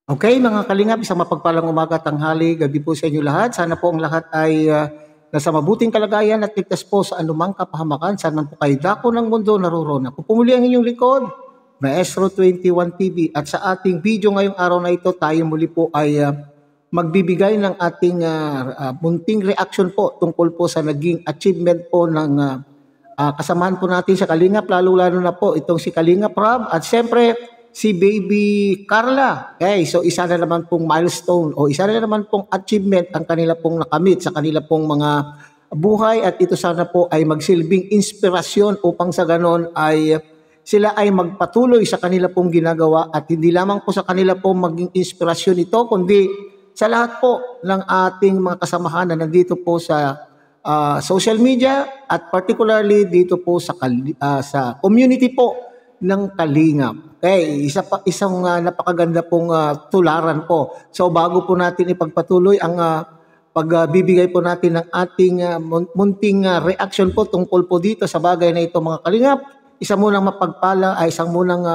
Okay, mga kalingap, isang mapagpalang umaga, tanghali, gabi po sa inyo lahat. Sana po ang lahat ay nasa mabuting kalagayan at ligtas po sa anumang kapahamakan. Saan man po kayo dako ng mundo naroroon. Ako pumuli ang inyong likod, Maestro 21 TV. At sa ating video ngayong araw na ito, tayo muli po ay magbibigay ng ating munting reaction po tungkol po sa naging achievement po ng kasamahan po natin sa Kalingap, lalo-lalo na po itong si Kalingap Rob at siyempre si Baby Carla. Okay, so isa na naman pong milestone o isa na naman pong achievement ang kanila pong nakamit sa kanila pong mga buhay at ito sana po ay magsilbing inspirasyon upang sa ganon ay sila ay magpatuloy sa kanila pong ginagawa at hindi lamang po sa kanila pong maging inspirasyon ito kundi sa lahat po ng ating mga kasamahan na nandito po sa social media at particularly dito po sa community po ng Kalingap. Okay, isang napakaganda pong tularan po. So bago po natin ipagpatuloy ang pagbibigay po natin ng ating munting reaction po tungkol po dito sa bagay na ito mga Kalingap, isang munang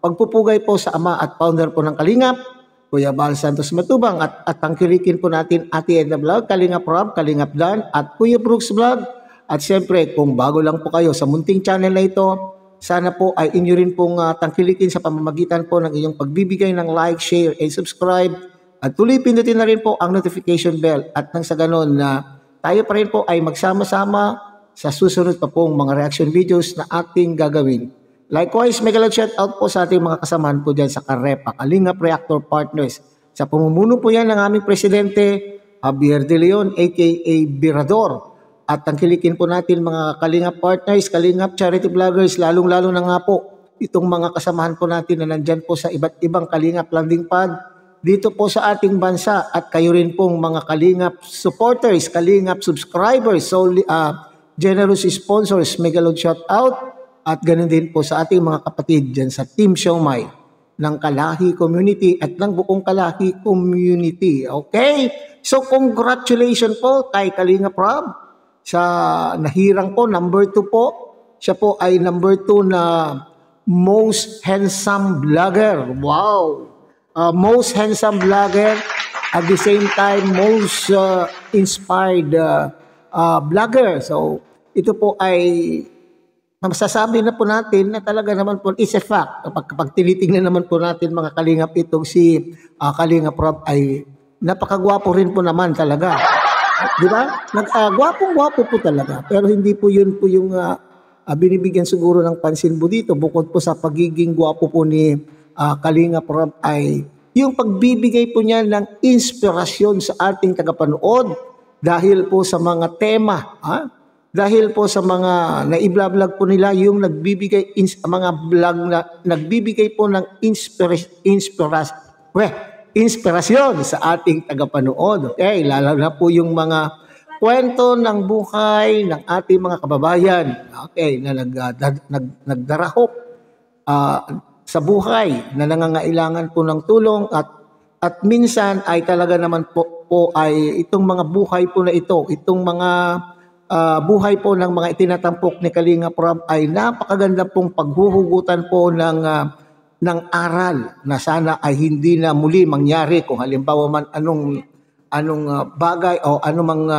pagpupugay po sa ama at founder po ng Kalingap, Kuya Bal Santos Matubang at tangkilikin po natin Ate Edna Vlog, Kalingap Rob, Kalingap Dan at Kuya Brooks Vlog. At siyempre kung bago lang po kayo sa munting channel na ito, sana po ay inyo rin pong tangkilikin sa pamamagitan po ng inyong pagbibigay ng like, share, and subscribe. At tuloy pindutin na rin po ang notification bell at nang sa ganon na tayo pa rin po ay magsama-sama sa susunod pa pong mga reaction videos na ating gagawin. Likewise, mega shout out po sa ating mga kasamahan po dyan sa Karepa, Kalingap Reactor Partners. Sa pamumuno po yan ng aming presidente, Javier De Leon aka Birador. At tangkilikin po natin mga Kalingap partners, Kalingap charity vloggers, lalong-lalo na nga po itong mga kasamahan po natin na nandyan po sa iba't ibang Kalingap landing pad dito po sa ating bansa at kayo rin pong mga Kalingap supporters, Kalingap subscribers, generous sponsors, mega shout out at ganun din po sa ating mga kapatid dyan sa Team Siomai ng Kalahi Community at ng buong Kalahi Community. Okay? So congratulations po kay Kalingap Rob sa nahirang po, number 2 po. Siya po ay number 2 na most handsome vlogger. Wow! Most handsome vlogger at the same time most inspired vlogger. So ito po ay masasabi na po natin na talaga naman po is a fact. Kapag tinitingnan naman po natin mga Kalingap itong si Kalingap Rob ay napakagwapo rin po naman talaga. Di ba? Gwapong-gwapo po talaga. Pero hindi po yun po yung binibigyan siguro ng pansin po dito. Bukod po sa pagiging gwapo po ni Kalingap Rob ay yung pagbibigay po niya ng inspirasyon sa ating tagapanood dahil po sa mga tema. Dahil po sa mga naiblog po nila yung mga vlog na nagbibigay po ng inspirasyon sa ating tagapanood. Okay, lalo na po yung mga kwento ng buhay ng ating mga kababayan. Okay, na nagdarahop sa buhay na nangangailangan po ng tulong at minsan ay talaga naman po ay itong mga buhay po na ito, itong mga buhay po ng mga itinatampok ni Kalingap Rob ay napakaganda pong paghuhugutan po ng aral na sana ay hindi na muli mangyari kung halimbawa man anong bagay o anumang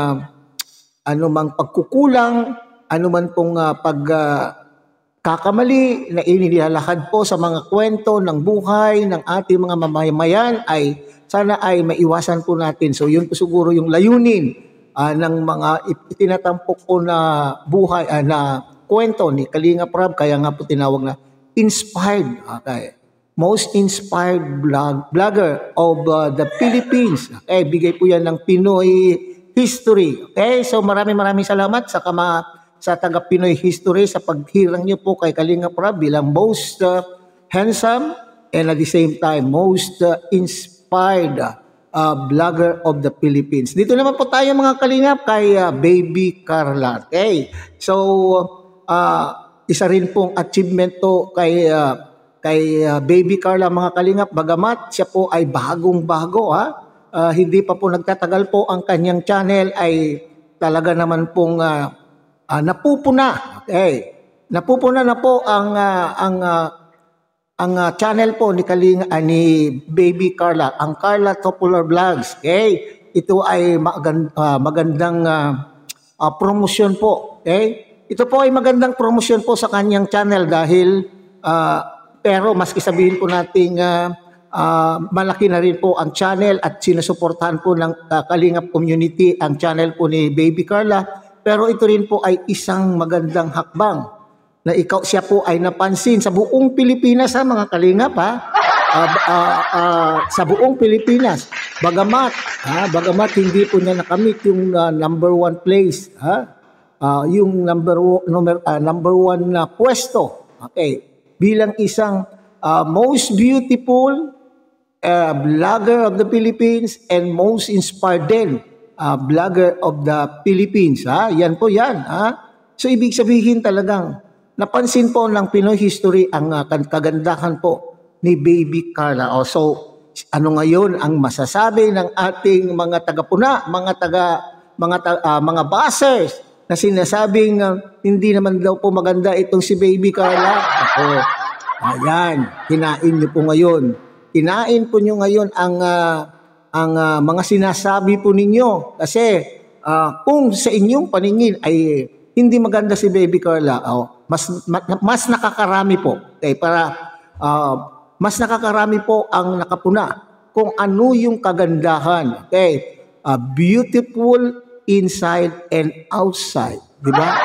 pagkukulang, anuman pong pagkakamali na inilalakad po sa mga kwento ng buhay ng ating mga mamamayan ay sana ay maiwasan po natin. So yun po siguro yung layunin ng mga itinatampok po na buhay na kwento ni Kalingap Rob, kaya nga po tinawag na inspired. Okay. Most inspired vlogger of the Philippines. Okay, bigay po yan ng Pinoy history. Okay, so maraming salamat sa taga Pinoy history sa paghirang niyo po kay Kalingap Rob bilang most handsome and at the same time most inspired vlogger of the Philippines. Dito naman po tayo mga Kalingap kay Baby Carla. Okay, so isa rin pong achievement to kay Baby Carla mga Kalingap, bagamat siya po ay bagong-bago hindi pa po nagtatagal po ang kanyang channel ay talaga naman pong napupuna. Okay. Napupuna na po ang ang channel po ni Baby Carla, ang Carla Popular Vlogs. Okay? Ito ay magandang promosyon po. Okay? Ito po ay magandang promosyon po sa kanyang channel dahil pero maski sabihin po nating malaki na rin po ang channel at sinusuportahan po ng Kalingap community ang channel po ni Baby Carla. Pero ito rin po ay isang magandang hakbang na siya po ay napansin sa buong Pilipinas mga Kalingap sa buong Pilipinas. Bagamat hindi po niya nakamit yung number 1 place, yung number 1 na pwesto. Okay, bilang isang most beautiful vlogger of the Philippines and most inspired din vlogger of the Philippines. Yan po yan. So ibig sabihin talagang napansin po ng Pinoy history ang kagandahan po ni Baby Carla. So ano ngayon ang masasabi ng ating mga tagapuna, mga bashers na sinasabing hindi naman daw po maganda itong si Baby Carla? Ayan, kinain niyo po ngayon. Kinain po niyo ngayon ang mga sinasabi po ninyo. Kasi kung sa inyong paningin ay hindi maganda si Baby Carla, mas nakakarami po. Okay, mas nakakarami po ang nakapuna kung ano yung kagandahan. Okay, beautiful inside and outside, di ba?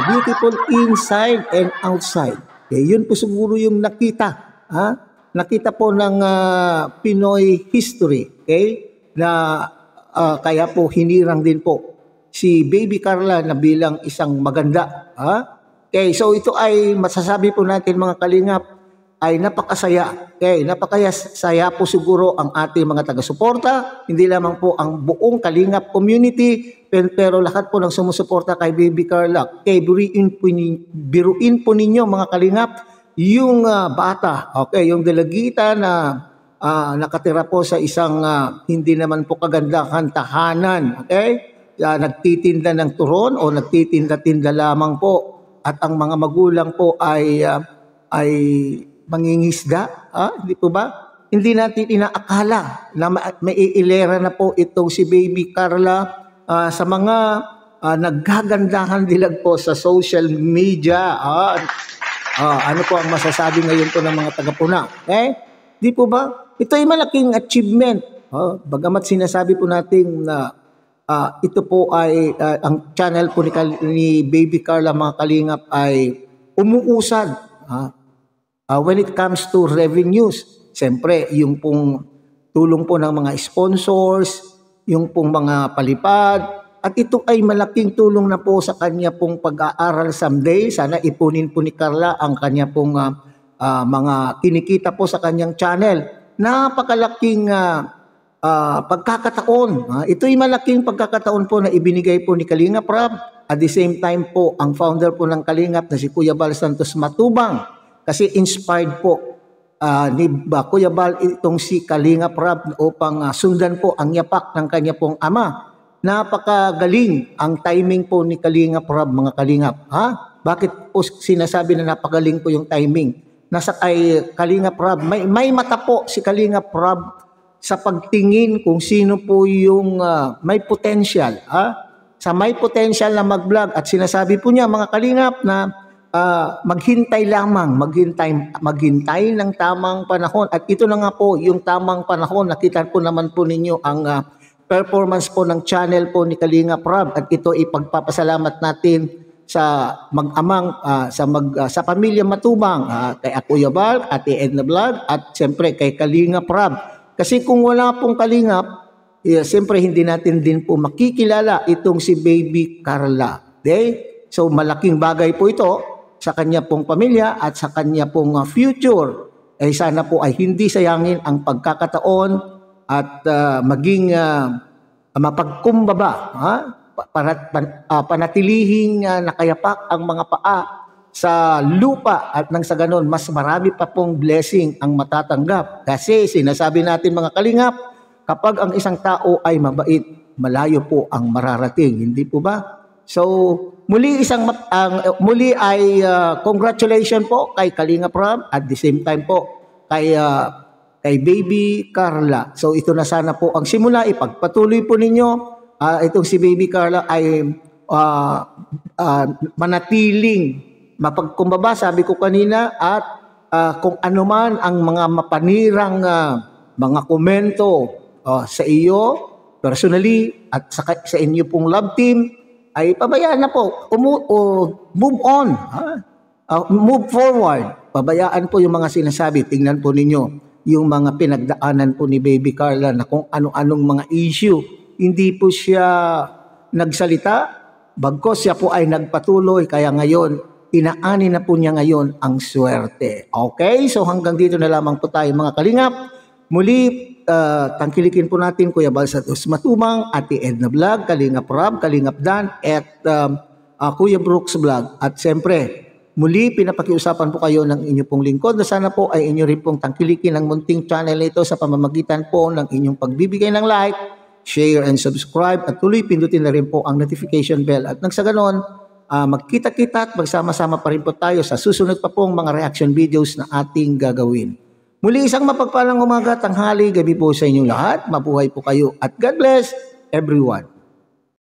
Beautiful inside and outside. Okay, yun po siguro yung nakita, nakita po ng Pinoy history, okay? Na kaya po hinirang din po si Baby Carla na bilang isang maganda. Okay, so ito ay masasabi po natin mga Kalingap ay napakasaya. Okay, napakasaya po siguro ang ating mga taga-suporta, hindi lamang po ang buong Kalingap community, pero lahat po ng sumusuporta kay Baby Carla. Okay, biruin po ninyo mga Kalingap yung bata, okay, yung dalagita na nakatira po sa isang hindi naman po kagandahan tahanan, okay? Nagtitinda ng turon o nagtitinda-tinda lamang po at ang mga magulang po ay mangingisda, hindi po ba? Hindi natin inaakala na maiilera na po itong si Baby Carla sa mga naggagandahan dilag po sa social media. Ano po ang masasabi ngayon po ng mga tagapuna? Di po ba? Ito ay malaking achievement. Bagamat sinasabi po natin na ito po ay ang channel po ni Baby Carla mga Kalingap ay umuusad when it comes to revenues. Siyempre, yung pong tulong po ng mga sponsors, yung pong mga palipad, at ito ay malaking tulong na po sa kanya pong pag-aaral someday. Sana ipunin po ni Carla ang kanya pong mga kinikita po sa kanyang channel. Napakalaking pagkakataon. Ito ay malaking pagkakataon po na ibinigay po ni Kalingap Rob. At the same time po, ang founder po ng Kalingap na si Kuya Bal Santos Matubang. Kasi inspired po ni Kuya Bal itong si Kalingap Rob upang sundan po ang yapak ng kanya pong ama. Napakagaling ang timing po ni Kalingap Rob mga Kalingap. Bakit po sinasabi na napagaling po yung timing? Nasa kay Kalingap Rob, may mata po si Kalingap Rob sa pagtingin kung sino po yung may potential. Sa may potential na mag-vlog at sinasabi po niya mga Kalingap na maghintay lamang, maghintay ng tamang panahon. At ito na nga po yung tamang panahon. Nakita po naman po ninyo ang performance po ng channel po ni Kalingap Rob. At ito ipagpapasalamat natin sa mag-amang sa pamilya Matubang, kay Kuya Bal, Ate Edna Vlog at siyempre kay Kalingap Rob. Kasi kung wala pong Kalingap, siyempre hindi natin din po makikilala itong si Baby Carla. Okay? So malaking bagay po ito sa kanya pong pamilya at sa kanya pong future. Sana po ay hindi sayangin ang pagkakataon at maging mapagkumbaba, panatilihing nakayapak ang mga paa sa lupa at nang sa ganon mas marami pa pong blessing ang matatanggap. Kasi sinasabi natin mga Kalingap, kapag ang isang tao ay mabait, malayo po ang mararating. Hindi po ba? So, muli ay congratulations po kay Kalinga Prab at the same time po kay Baby Carla. So ito na sana po ang simula. Ipagpatuloy po ninyo. Itong si Baby Carla ay manatiling mapagkumbaba, sabi ko kanina, at kung ano man ang mga mapanirang mga komento sa iyo personally at sa inyo pong love team, ay pabayaan na po. Move on. Move forward. Pabayaan po yung mga sinasabi. Tingnan po ninyo yung mga pinagdaanan po ni Baby Carla na kung ano-anong mga issue. Hindi po siya nagsalita, bagkos siya po ay nagpatuloy, kaya ngayon, inaani na po niya ngayon ang swerte. Okay? So hanggang dito na lamang po tayo mga kalingap. Muli, tangkilikin po natin Kuya Balsatos Matubang, Ate Edna Vlog, Kalingap Rob, Kalingap Dan, at Kuya Brooks Vlog. At siyempre, muli pinapakiusapan po kayo ng inyo pong lingkod na sana po ay inyo rin pong tangkilikin ang munting channel ito sa pamamagitan po ng inyong pagbibigay ng like, share, and subscribe, at tuloy pindutin na rin po ang notification bell. At nang sa ganon, magkita-kita at magsama-sama pa rin po tayo sa susunod pa pong mga reaction videos na ating gagawin. Muli isang mapagpalang umaga, tanghali, gabi po sa inyong lahat. Mabuhay po kayo at God bless everyone.